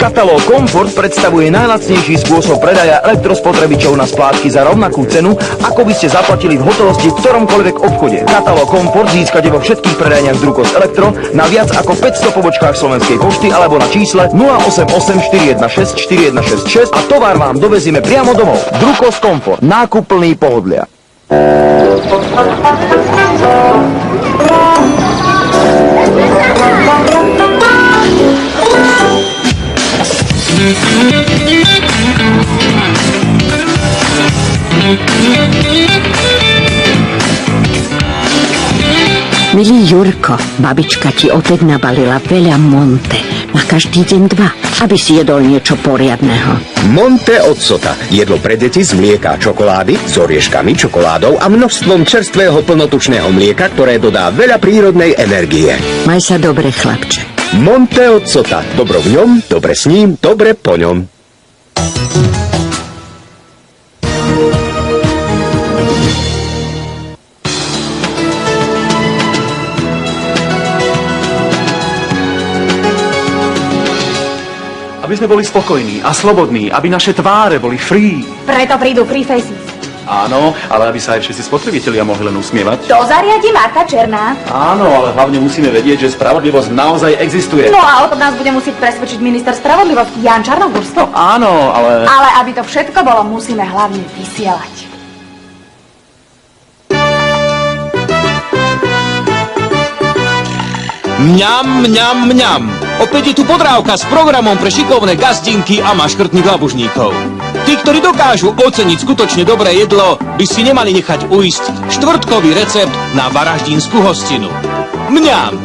Katalóg Komfort predstavuje najlacnejší spôsob predaja elektrospotrebičov na splátky za rovnakú cenu, ako by ste zaplatili v hotovosti v ktoromkoľvek obchode. Katalóg Komfort získate vo všetkých predajniach Drukos Elektro na viac ako 500 pobočkách Slovenskej pošty alebo na čísle 088 416 4166 a tovar vám dovezíme priamo domov. Drukos Komfort. Nákup plný pohodlia. Milý Jurko, babička ti opäť nabalila veľa Monte. Na každý deň 2, aby si jedol niečo poriadneho. Monte od Sota. Jedlo pre deti z mlieka a čokolády, s orieškami, čokoládou a množstvom čerstvého plnotučného mlieka, ktoré dodá veľa prírodnej energie. Maj sa dobre, chlapče. Monte od Sota. Dobro v ňom, dobre s ním, dobre po ňom. Aby sme boli spokojní a slobodní, aby naše tváre boli free. Preto prídu Free Faces. Áno, ale aby sa aj všetci spotrebitelia mohli len usmievať. To zariadi Marta Černá. Áno, ale hlavne musíme vedieť, že spravodlivosť naozaj existuje. No a o tom nás bude musieť presvedčiť minister spravodlivosti Jan Čarnogórsky. No áno, ale... Ale aby to všetko bolo, musíme hlavne vysielať. Mňam, mňam, mňam. Opäť je tu podrávka s programom pre šikovné gazdinky a maškrtných labužníkov. Tí, ktorí dokážu oceniť skutočne dobré jedlo, by si nemali nechať ujsť štvrtkový recept na varaždínsku hostinu. Mňam.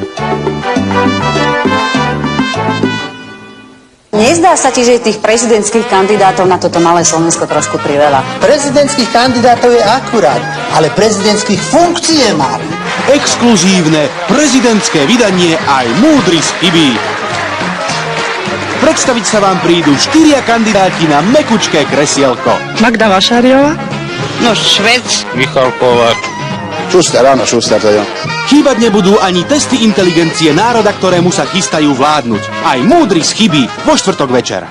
Nezdá sa ti, že tých prezidentských kandidátov na toto malé Slovensko trošku priveľa? Prezidentských kandidátov je akurát, ale prezidentských funkcií je málo. Exkluzívne prezidentské vydanie aj múdry chybí. Predstaviť sa vám prídu 4 kandidáti na mekučké kresielko. Magda Vašáriová? No Švec. Michal Kováč. Šuster, áno, Šuster, to je. Chýbať nebudú ani testy inteligencie národa, ktorému sa chystajú vládnuť. Aj múdry chybí vo štvrtok večer.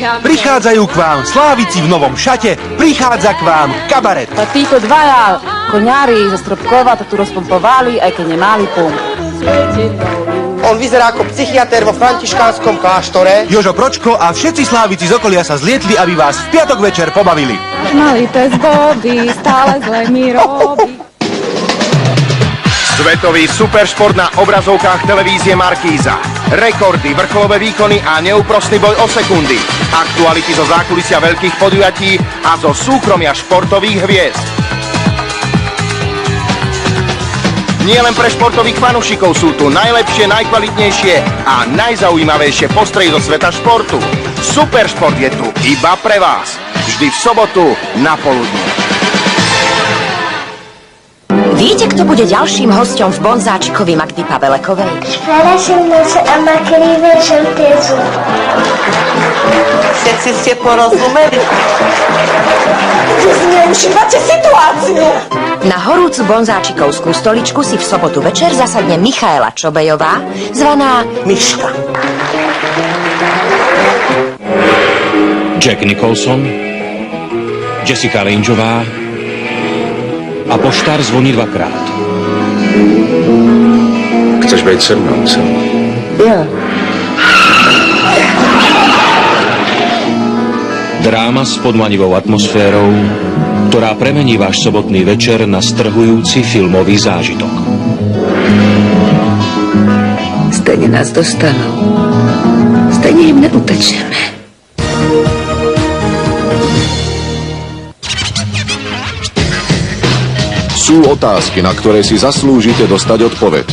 Prichádzajú k vám slávici v novom šate, prichádza k vám kabaret. A títo dvaja koňári zo Stropkova to tu rozpompovali, aj keď nemali punkt. On vyzerá ako psychiatér vo františkánskom kláštore. Jožo Pročko a všetci slávici z okolia sa zlietli, aby vás v piatok večer pobavili. Malý pes Bobby stále zle mi robí. Svetový superšport na obrazovkách televízie Markíza. Rekordy, vrcholové výkony a neúprosný boj o sekundy. Aktuality zo zákulisia veľkých podujatí a zo súkromia športových hviezd. Nie len pre športových fanúšikov sú tu najlepšie, najkvalitnejšie a najzaujímavejšie postrehy zo sveta športu. Superšport je tu iba pre vás. Vždy v sobotu na poludne. Viete, kto bude ďalším hosťom v Bonzáčikovi Magdy Pavelekovej? Škoda som noce a makrivé žlté zuby. Všetci ste porozumeli? Vy zneužívate situáciu. Na horúcu Bonzáčikovskú stoličku si v sobotu večer zasadne Michaela Čobejová, zvaná Miška. Jack Nicholson, Jessica Langeová a poštár zvoní 2-krát. Chceš byť se mnou, Sam? Ja. Dráma s podmanivou atmosférou, ktorá premení váš sobotný večer na strhujúci filmový zážitok. Stejne nás dostanú. Stejne im neutečeme. Sú otázky, na ktoré si zaslúžite dostať odpoveď.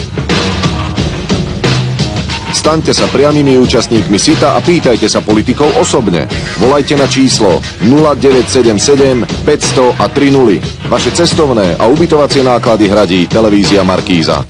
Staňte sa priamymi účastníkmi SITA a pýtajte sa politikov osobne. Volajte na číslo 0977 500 a 30. Vaše cestovné a ubytovacie náklady hradí televízia Markíza.